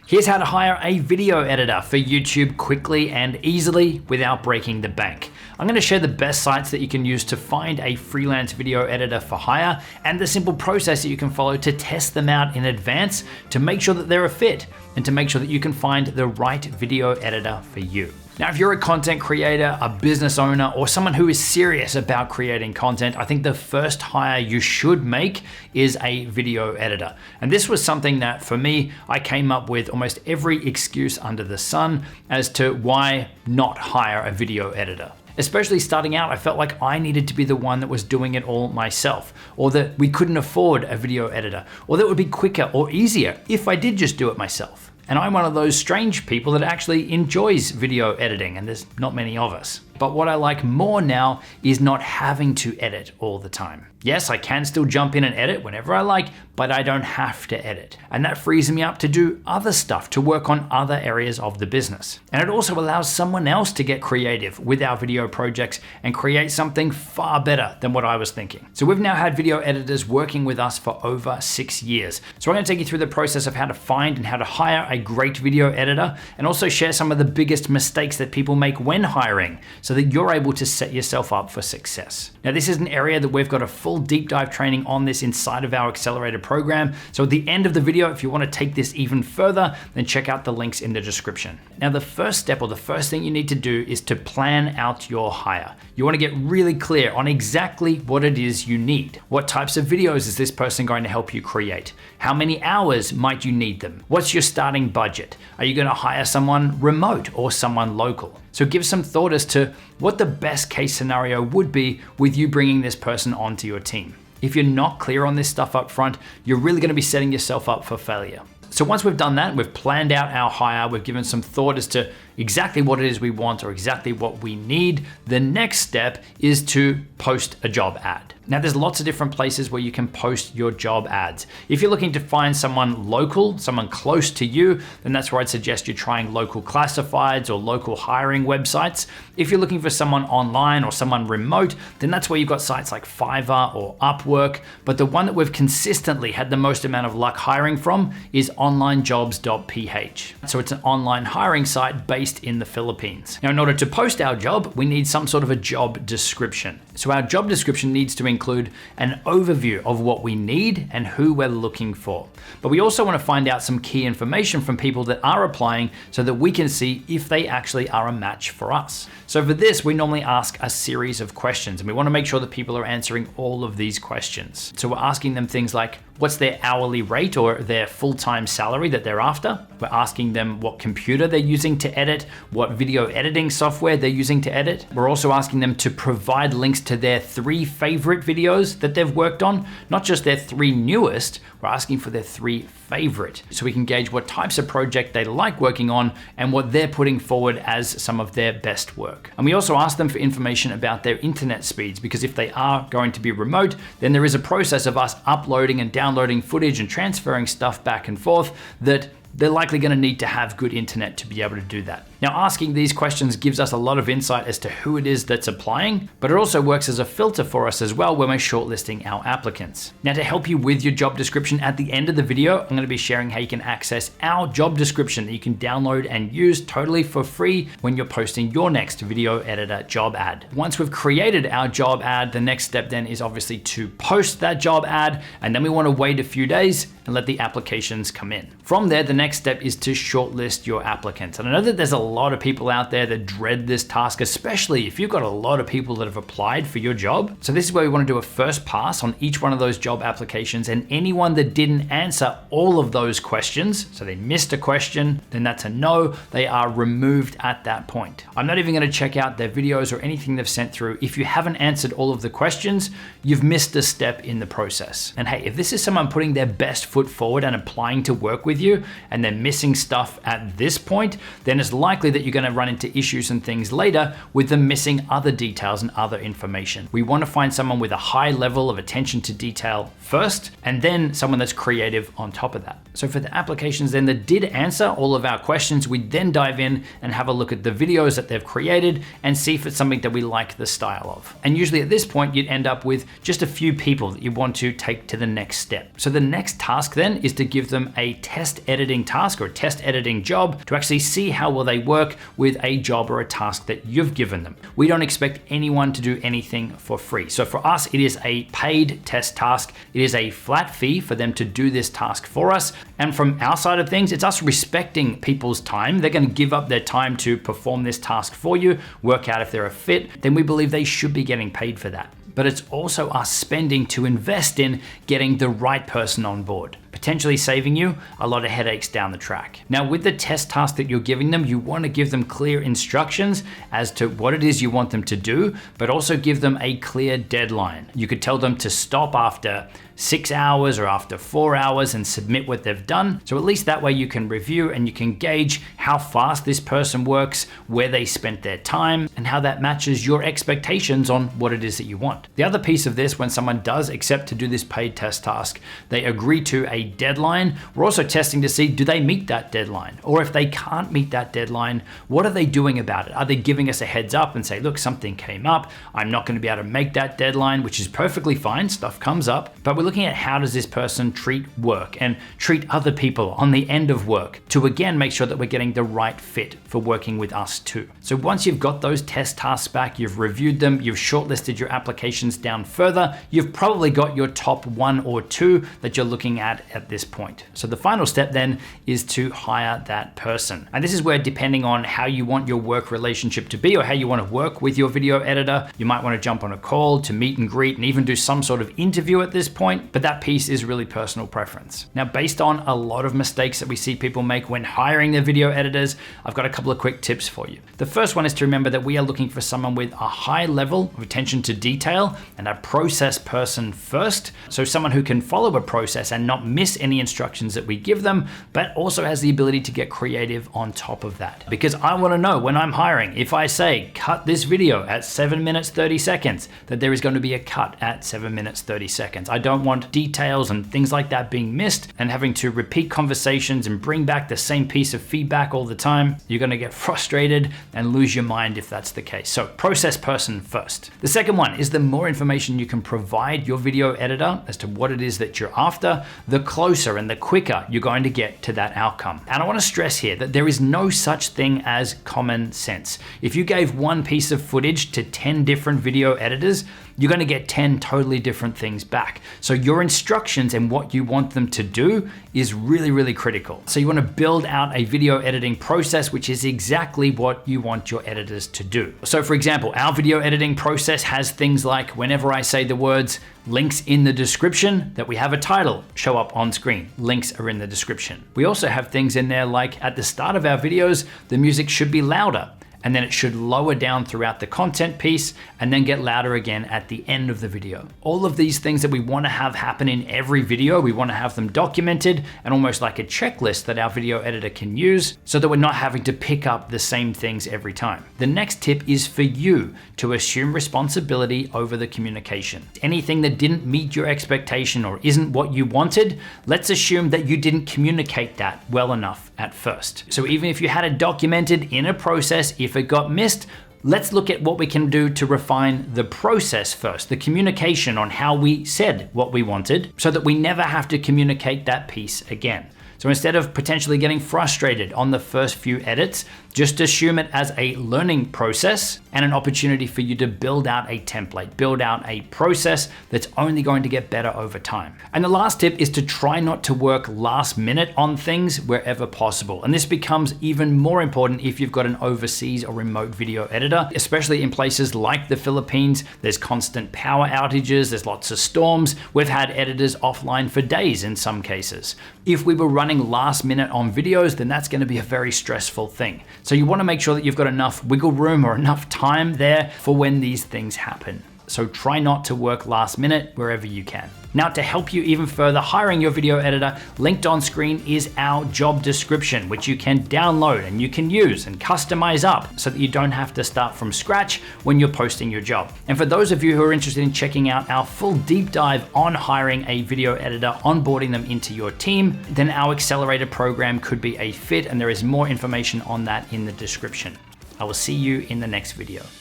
Here's how to hire a video editor for YouTube quickly and easily without breaking the bank. I'm going to share the best sites that you can use to find a freelance video editor for hire and the simple process that you can follow to test them out in advance to make sure that they're a fit and to make sure that you can find the right video editor for you. Now, if you're a content creator, a business owner, or someone who is serious about creating content, I think the first hire you should make is a video editor. And this was something that for me, I came up with almost every excuse under the sun as to why not hire a video editor. Especially starting out, I felt like I needed to be the one that was doing it all myself, or that we couldn't afford a video editor, or that it would be quicker or easier if I did just do it myself. And I'm one of those strange people that actually enjoys video editing, and there's not many of us. But what I like more now is not having to edit all the time. Yes, I can still jump in and edit whenever I like, but I don't have to edit. And that frees me up to do other stuff, to work on other areas of the business. And it also allows someone else to get creative with our video projects and create something far better than what I was thinking. So we've now had video editors working with us for over 6 years. So I'm going to take you through the process of how to find and how to hire a great video editor, and also share some of the biggest mistakes that people make when hiring, so that you're able to set yourself up for success. Now, this is an area that we've got a full deep dive training on this inside of our accelerator program. So at the end of the video, if you want to take this even further, then check out the links in the description. Now, the first step, or the first thing you need to do, is to plan out your hire. You want to get really clear on exactly what it is you need. What types of videos is this person going to help you create? How many hours might you need them? What's your starting budget? Are you going to hire someone remote or someone local? So give some thought as to what the best case scenario would be with you bringing this person onto your team. If you're not clear on this stuff up front, you're really going to be setting yourself up for failure. So once we've done that, we've planned out our hire, we've given some thought as to exactly what it is we want or exactly what we need, the next step is to post a job ad. Now, there's lots of different places where you can post your job ads. If you're looking to find someone local, someone close to you, then that's where I'd suggest you're trying local classifieds or local hiring websites. If you're looking for someone online or someone remote, then that's where you've got sites like Fiverr or Upwork. But the one that we've consistently had the most amount of luck hiring from is onlinejobs.ph. So it's an online hiring site based in the Philippines. Now, in order to post our job, we need some sort of a job description. So our job description needs to include an overview of what we need and who we're looking for. But we also want to find out some key information from people that are applying so that we can see if they actually are a match for us. So for this, we normally ask a series of questions, and we want to make sure that people are answering all of these questions. So we're asking them things like, what's their hourly rate or their full-time salary that they're after? We're asking them what computer they're using to edit, what video editing software they're using to edit. We're also asking them to provide links to their 3 favorite videos that they've worked on, not just their 3 newest, we're asking for their 3 favorite, so we can gauge what types of project they like working on and what they're putting forward as some of their best work. And we also ask them for information about their internet speeds, because if they are going to be remote, then there is a process of us uploading and downloading footage and transferring stuff back and forth that they're likely going to need to have good internet to be able to do that. Now, asking these questions gives us a lot of insight as to who it is that's applying, but it also works as a filter for us as well when we're shortlisting our applicants. Now, to help you with your job description, at the end of the video, I'm going to be sharing how you can access our job description that you can download and use totally for free when you're posting your next video editor job ad. Once we've created our job ad, the next step then is obviously to post that job ad, and then we want to wait a few days and let the applications come in. From there, the next step is to shortlist your applicants. And I know that there's a lot of people out there that dread this task, especially if you've got a lot of people that have applied for your job. So this is where we want to do a first pass on each one of those job applications, and anyone that didn't answer all of those questions, so they missed a question, then that's a no, they are removed at that point. I'm not even going to check out their videos or anything they've sent through. If you haven't answered all of the questions, you've missed a step in the process. And hey, if this is someone putting their best foot forward and applying to work with you, and they're missing stuff at this point, then it's likely that you're going to run into issues and things later with them missing other details and other information. We want to find someone with a high level of attention to detail first, and then someone that's creative on top of that. So for the applications then that did answer all of our questions, we then dive in and have a look at the videos that they've created and see if it's something that we like the style of. And usually at this point, you'd end up with just a few people that you want to take to the next step. So the next task then is to give them a test editing editing task or a test editing job to actually see how well they work with a job or a task that you've given them. We don't expect anyone to do anything for free. So for us, it is a paid test task. It is a flat fee for them to do this task for us. And from our side of things, it's us respecting people's time. They're going to give up their time to perform this task for you, work out if they're a fit, then we believe they should be getting paid for that. But it's also us spending to invest in getting the right person on board, potentially saving you a lot of headaches down the track. Now, with the test task that you're giving them, you want to give them clear instructions as to what it is you want them to do, but also give them a clear deadline. You could tell them to stop after 6 hours or after 4 hours and submit what they've done. So at least that way you can review and you can gauge how fast this person works, where they spent their time, and how that matches your expectations on what it is that you want. The other piece of this, when someone does accept to do this paid test task, they agree to a deadline. We're also testing to see, do they meet that deadline? Or if they can't meet that deadline, what are they doing about it? Are they giving us a heads up and say, look, something came up, I'm not going to be able to make that deadline, which is perfectly fine, stuff comes up, but we're looking at how does this person treat work and treat other people on the end of work to again make sure that we're getting the right fit for working with us too. So once you've got those test tasks back, you've reviewed them, you've shortlisted your applications down further, you've probably got your top 1 or 2 that you're looking at this point. So the final step then is to hire that person. And this is where, depending on how you want your work relationship to be or how you want to work with your video editor, you might want to jump on a call to meet and greet and even do some sort of interview at this point. But that piece is really personal preference. Now, based on a lot of mistakes that we see people make when hiring their video editors, I've got a couple of quick tips for you. The first one is to remember that we are looking for someone with a high level of attention to detail and a process person first. So someone who can follow a process and not miss any instructions that we give them, but also has the ability to get creative on top of that. Because I want to know when I'm hiring, if I say cut this video at 7 minutes 30 seconds, that there is going to be a cut at 7 minutes 30 seconds. I don't want details and things like that being missed and having to repeat conversations and bring back the same piece of feedback all the time. You're going to get frustrated and lose your mind if that's the case. So process person first. The second one is the more information you can provide your video editor as to what it is that you're after, the closer and the quicker you're going to get to that outcome. And I want to stress here that there is no such thing as common sense. If you gave one piece of footage to 10 different video editors, you're going to get 10 totally different things back. So your instructions and what you want them to do is really, really critical. So you want to build out a video editing process, which is exactly what you want your editors to do. So for example, our video editing process has things like whenever I say the words links in the description, that we have a title show up on screen. Links are in the description. We also have things in there like at the start of our videos, the music should be louder, and then it should lower down throughout the content piece and then get louder again at the end of the video. All of these things that we want to have happen in every video, we want to have them documented and almost like a checklist that our video editor can use so that we're not having to pick up the same things every time. The next tip is for you to assume responsibility over the communication. Anything that didn't meet your expectation or isn't what you wanted, let's assume that you didn't communicate that well enough at first. So even if you had it documented in a process, if it got missed, let's look at what we can do to refine the process first, the communication on how we said what we wanted, so that we never have to communicate that piece again. So instead of potentially getting frustrated on the first few edits, just assume it as a learning process and an opportunity for you to build out a template, build out a process that's only going to get better over time. And the last tip is to try not to work last minute on things wherever possible. And this becomes even more important if you've got an overseas or remote video editor, especially in places like the Philippines. There's constant power outages, there's lots of storms. We've had editors offline for days in some cases. If we were running last minute on videos, then that's going to be a very stressful thing. So you want to make sure that you've got enough wiggle room or enough time there for when these things happen. So try not to work last minute wherever you can. Now, to help you even further hiring your video editor, linked on screen is our job description, which you can download and you can use and customize up so that you don't have to start from scratch when you're posting your job. And for those of you who are interested in checking out our full deep dive on hiring a video editor, onboarding them into your team, then our accelerator program could be a fit, and there is more information on that in the description. I will see you in the next video.